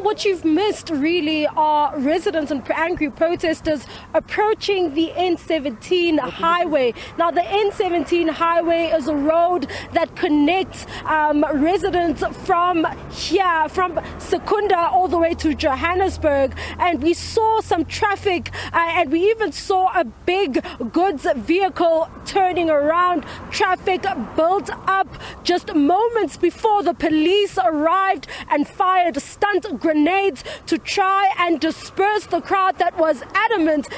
what you've missed really are residents and angry protesters approaching the N17 highway. Now, the N17 highway is a road that connects residents from here, from Secunda all the way to Johannesburg. And we saw some traffic and we even saw a big goods vehicle turning around. Traffic built up just moments before the police arrived and fired stunt grenades to try and disperse the crowd that was adamant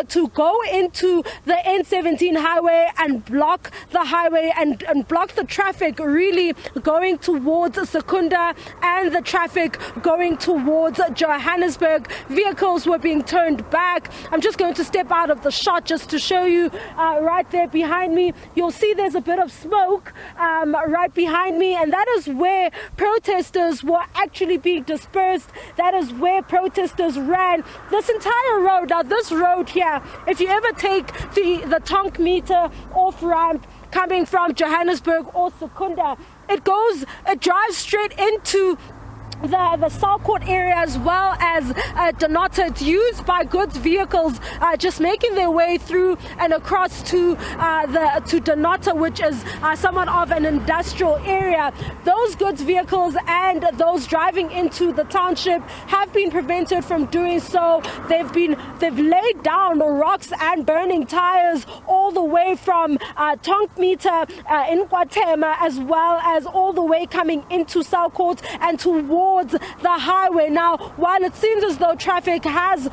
to go into the N17 highway and block the highway and block the traffic really going towards Secunda and the traffic going towards Johannesburg. Vehicles were being turned back. I'm just going to step out of the shot just to show you right there behind me. You'll see there's a bit of smoke right behind me, and that is where protesters were actually being dispersed. That is where protesters ran this entire road. Now, this road here, if you ever take the Tonk meter off ramp coming from Johannesburg or Secunda, it drives straight into the Southcourt area as well as Donata. It's used by goods vehicles just making their way through and across to Donata, which is somewhat of an industrial area. Those goods vehicles and those driving into the township have been prevented from doing so. They've laid down rocks and burning tires all the way from Tonk meter in KwaThema, as well as all the way coming into Southcourt and towards the highway. Now, while it seems as though traffic has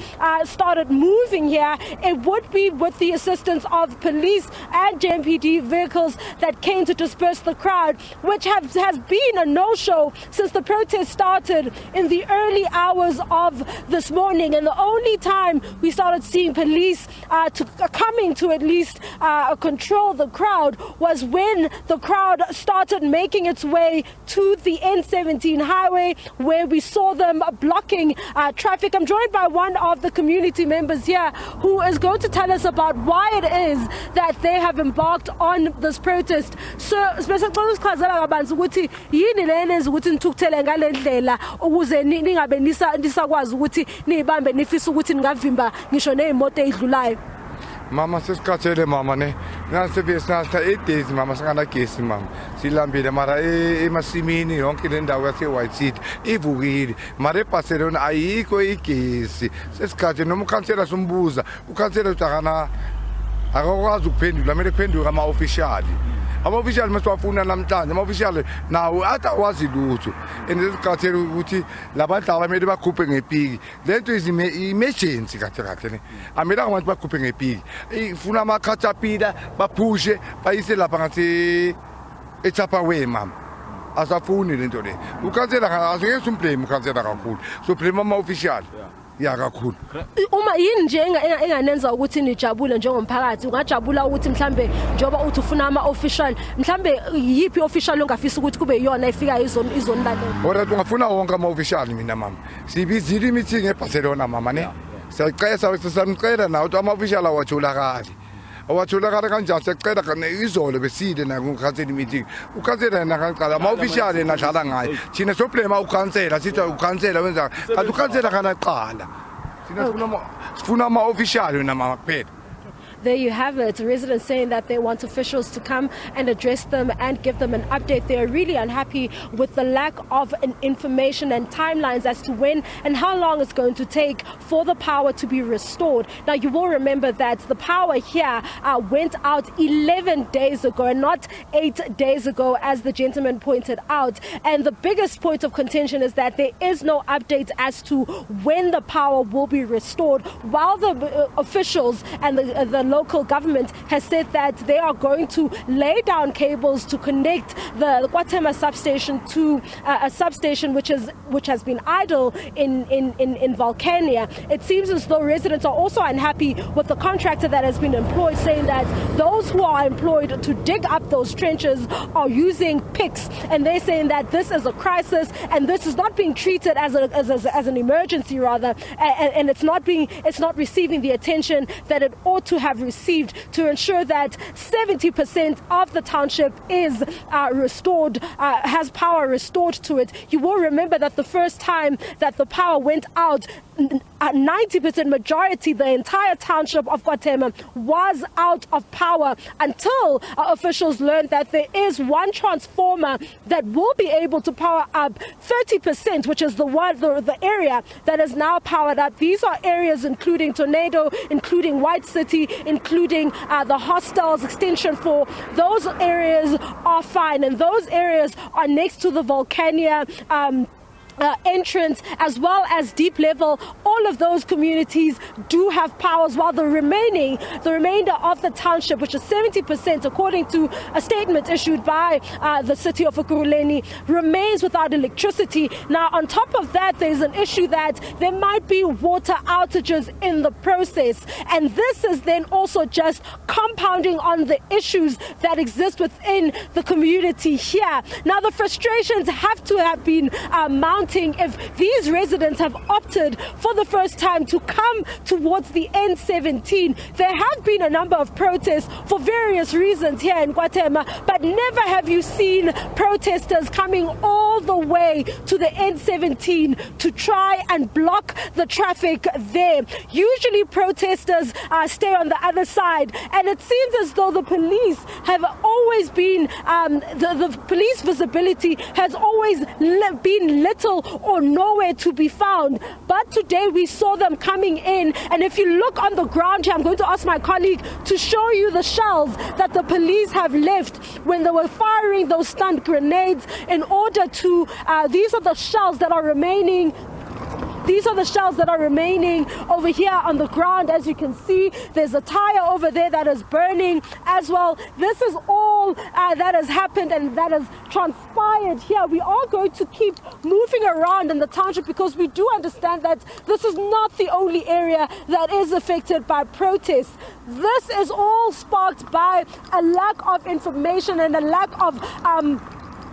started moving here, it would be with the assistance of police and JMPD vehicles that came to disperse the crowd, which has been a no-show since the protest started in the early hours of this morning. And the only time we started seeing police coming to at least control the crowd was when the crowd started making its way to the N17 highway, where we saw them blocking traffic. I'm joined by one of the community members here who is going to tell us about why it is that they have embarked on this protest. So, ukuthi yini lena enza ukuthi nithukuthele ngale ndlela ukuze ningabe nisakwazi ukuthi nizibambe nifisa ukuthi ningavimba ngisho nezimoto ezidlulayo. Mama sesikathele mama ne ngasebenzisa 8 days mama singana gesi mama silambile mara emasimini yonke le ndawo yase White City ivukile mara eBarcelona ayikho igesi sesikhathi noma ukhansela sombuza ukhansela utakana akakwazi ukuphendula kumele kuphendule ama-official ama-official masiwafuna namhlanje ama-official nawo atawazi lutho and sesikhathele ukuthi labantu abamele bakhuphe ngepiki lento is-emergency kahle ne amelanga abantu bakhuphe ngepiki ifuna ama-caterpillar baphushe bayise lapha ngathi eThapaway mama asafuni lento le ukhansela asingeke umblame ukhansela kakhulu so blame ama-official ya kakhulu. Uma yini nje enganenza ukuthi nijabule njengomphakathi ungajabula ukuthi mhlambe njoba uthi ufuna ama-official mhlambe yipi official ongafisa ukuthi kube yiyona efika izonilalela? Alright, ungafuna wonke ama-official mina mama sibizile meeting eBarcelona mama ne siyacela nawo ukuthi ama-official awatholakali awatholakala kanjani siyacela izolo besile nakukhansela meeting ukhansela nakaqala ama-official nadlala ngayo thina soblema ukhansela sithi ukhansela wenza kanti ukhansela kanaqala thina sifuna ama-official nama kuphela. There you have it. Residents saying that they want officials to come and address them and give them an update. They are really unhappy with the lack of information and timelines as to when and how long it's going to take for the power to be restored. Now, you will remember that the power here went out 11 days ago and not 8 days ago, as the gentleman pointed out. And the biggest point of contention is that there is no update as to when the power will be restored, while the officials and the local government has said that they are going to lay down cables to connect the KwaThema substation to a substation which has been idle in Volcania. It seems as though residents are also unhappy with the contractor that has been employed, saying that those who are employed to dig up those trenches are using picks, and they're saying that this is a crisis and this is not being treated as an emergency rather, and it's not receiving the attention that it ought to have have received to ensure that 70% of the township is restored, has power restored to it. You will remember that the first time that the power went out, a 90% majority, the entire township of KwaThema was out of power until officials learned that there is one transformer that will be able to power up 30%, which is the area that is now powered up. These are areas including Tornado, including White City, including the hostels, extension 4. Those areas are fine, and those areas are next to the Volcania entrance, as well as Deep Level. All of those communities do have powers, while the remainder of the township, which is 70%, according to a statement issued by the city of Ekurhuleni, remains without electricity. Now, on top of that, there's an issue that there might be water outages in the process, and this is then also just compounding on the issues that exist within the community here. Now, the frustrations have to have been mounting if these residents have opted for the first time to come towards the N17. There have been a number of protests for various reasons here in KwaThema, but never have you seen protesters coming all the way to the N17 to try and block the traffic there. Usually protesters stay on the other side, and it seems as though the police have always been, the police visibility has always been little or nowhere to be found. But today we saw them coming in, and if you look on the ground here, I'm going to ask my colleague to show you the shells that the police have left when they were firing those stun grenades in order to, these are the shells that are remaining. These are the shells that are remaining over here on the ground. As you can see, there's a tire over there that is burning as well. This is all that has happened and that has transpired here. We are going to keep moving around in the township because we do understand that this is not the only area that is affected by protests. This is all sparked by a lack of information and a lack of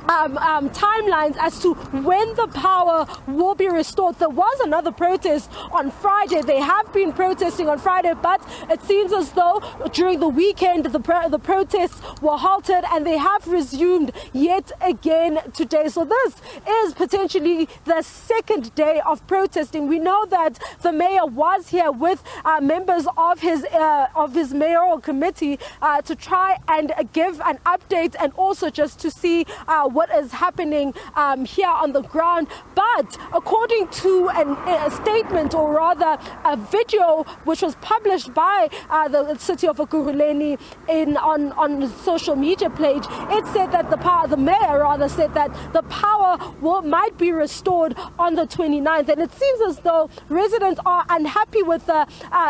timelines as to when the power will be restored. There was another protest on Friday. They have been protesting on Friday, but it seems as though during the weekend the protests were halted and they have resumed yet again today. So this is potentially the second day of protesting. We know that the mayor was here with members of his mayoral committee to try and give an update and also just to see what is happening here on the ground. But according to a statement, or rather a video which was published by the city of Ekurhuleni on the social media page, it said that the mayor rather said that the power might be restored on the 29th. And it seems as though residents are unhappy with the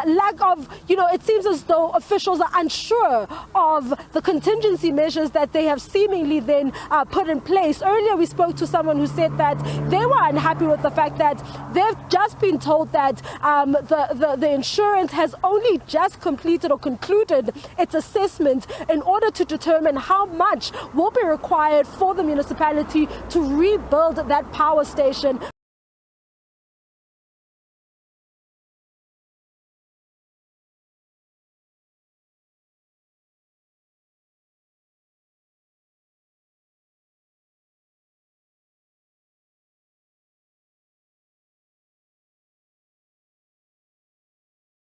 lack of, it seems as though officials are unsure of the contingency measures that they have seemingly then put in place. Earlier we spoke to someone who said that they were unhappy with the fact that they've just been told that the insurance has only just completed or concluded its assessment in order to determine how much will be required for the municipality to rebuild that power station.